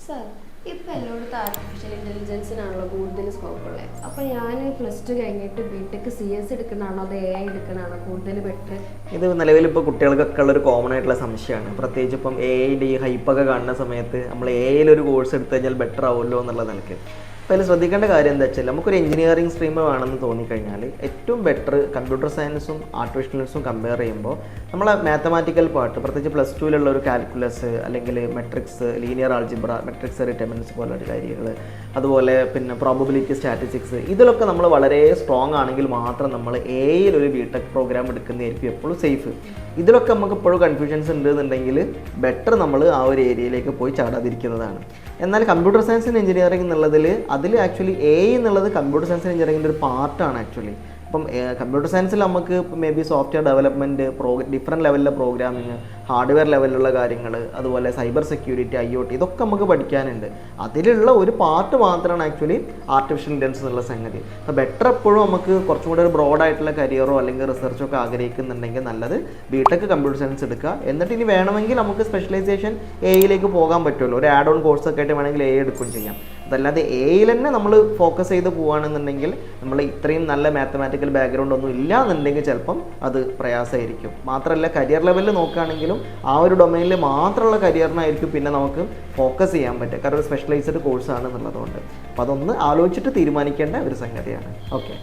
Sir, ഇപ്പം എല്ലായിടത്തും artificial ഇൻ്റലിജൻസിനാണല്ലോ കൂടുതൽ സ്കോപ്പുള്ളത്. അപ്പോൾ ഞാൻ +2 കഴിഞ്ഞിട്ട് ബിടെക് CS എടുക്കണതാണോ അതോ AI എടുക്കണതാണോ കൂടുതൽ ബെറ്റർ? ഇത് നിലവിലിപ്പോൾ കുട്ടികൾക്കൊക്കെ ഉള്ളൊരു കോമൺ ആയിട്ടുള്ള സംശയമാണ്. പ്രത്യേകിച്ച് ഇപ്പം AI ഈ ഹൈപ്പൊക്കെ കാണുന്ന സമയത്ത് നമ്മൾ AI ഒരു കോഴ്സ് എടുത്തു കഴിഞ്ഞാൽ ബെറ്റർ ആവുമല്ലോ എന്നുള്ള നിലയ്ക്ക്. അപ്പോൾ അതിൽ ശ്രദ്ധിക്കേണ്ട കാര്യം എന്താ വെച്ചാൽ നമുക്കൊരു എഞ്ചിനീയറിംഗ് സ്ട്രീം വേണമെന്ന് തോന്നിക്കഴിഞ്ഞാൽ ഏറ്റവും ബെറ്റർ കമ്പ്യൂട്ടർ സയൻസും ആർട്ടിഫിഷ്യൽ ഇൻ്റലിജൻസും കമ്പയർ ചെയ്യുമ്പോൾ നമ്മളെ മാത്തമാറ്റിക്കൽ പാർട്ട്, പ്രത്യേകിച്ച് +2 ഒരു കാൽക്കുലസ് അല്ലെങ്കിൽ matrix, linear algebra, matrix determinants പോലുള്ള കാര്യങ്ങൾ, അതുപോലെ പിന്നെ പ്രോബബിലിറ്റി സ്റ്റാറ്റിസ്റ്റിക്സ്, ഇതിലൊക്കെ നമ്മൾ വളരെ സ്ട്രോങ് ആണെങ്കിൽ മാത്രം നമ്മൾ AI ഒരു ബിടെക് പ്രോഗ്രാം എടുക്കുന്നതായിരിക്കും എപ്പോഴും സേഫ്. ഇതിലൊക്കെ നമുക്ക് ഇപ്പോഴും കൺഫ്യൂഷൻസ് ഉണ്ടെന്നുണ്ടെങ്കിൽ ബെറ്റർ നമ്മൾ ആ ഒരു ഏരിയയിലേക്ക് പോയി ചാടാതിരിക്കുന്നതാണ്. എന്നാൽ കമ്പ്യൂട്ടർ സയൻസ് ആൻഡ് എഞ്ചിനീയറിംഗ് എന്നുള്ളതിൽ അതിൽ ആക്ച്വലി AI എന്നുള്ളത് കമ്പ്യൂട്ടർ സയൻസ് ആൻഡ് എഞ്ചിനീയറിംഗിൻ്റെ ഒരു പാർട്ടാണ് ആക്ച്വലി. അപ്പം കമ്പ്യൂട്ടർ സയൻസിൽ നമുക്ക് may be software development, different ലെവലിലെ പ്രോഗ്രാമിങ്, ഹാർഡ്വെയർ ലെവലിലുള്ള കാര്യങ്ങൾ, അതുപോലെ സൈബർ സെക്യൂരിറ്റി, IoT, ഇതൊക്കെ നമുക്ക് പഠിക്കാനുണ്ട്. അതിലുള്ള ഒരു പാർട്ട് മാത്രമാണ് ആക്ച്വലി ആർട്ടിഫിഷ്യൽ ഇൻ്റലിജൻസ് എന്നുള്ള സംഗതി. അപ്പോൾ ബെറ്റർ എപ്പോഴും നമുക്ക് കുറച്ചും കൂടെ ഒരു ബ്രോഡായിട്ടുള്ള കരിയറോ അല്ലെങ്കിൽ റിസർച്ചോ ഒക്കെ ആഗ്രഹിക്കുന്നുണ്ടെങ്കിൽ നല്ലത് ബിടെക് കമ്പ്യൂട്ടർ സയൻസ് എടുക്കുക. എന്നിട്ട് ഇനി വേണമെങ്കിൽ നമുക്ക് സ്പെഷ്യലൈസേഷൻ AI പോകാൻ പറ്റുമല്ലോ. ഒരു ആഡ് ഓൺ കോഴ്സൊക്കെ ആയിട്ട് വേണമെങ്കിൽ AI എടുക്കുകയും ചെയ്യാം. അതല്ലാതെ AI തന്നെ നമ്മൾ ഫോക്കസ് ചെയ്ത് പോവുകയാണെന്നുണ്ടെങ്കിൽ നമ്മൾ ഇത്രയും നല്ല മാത്തമാറ്റിക്കൽ ബാക്ക്ഗ്രൗണ്ട് ഒന്നും ഇല്ല എന്നുണ്ടെങ്കിൽ ചിലപ്പം അത് പ്രയാസമായിരിക്കും. മാത്രമല്ല കരിയർ ലെവലിൽ നോക്കുകയാണെങ്കിലും ആ ഒരു ഡൊമൈനിൽ മാത്രമുള്ള കരിയറിനായിരിക്കും പിന്നെ നമുക്ക് ഫോക്കസ് ചെയ്യാൻ പറ്റുക. കാരണം ഒരു സ്പെഷ്യലൈസ്ഡ് കോഴ്സാണ് എന്നുള്ളതുകൊണ്ട്. അപ്പോൾ അതൊന്ന് ആലോചിച്ചിട്ട് തീരുമാനിക്കേണ്ട ഒരു സംഗതിയാണ്. ഓക്കെ.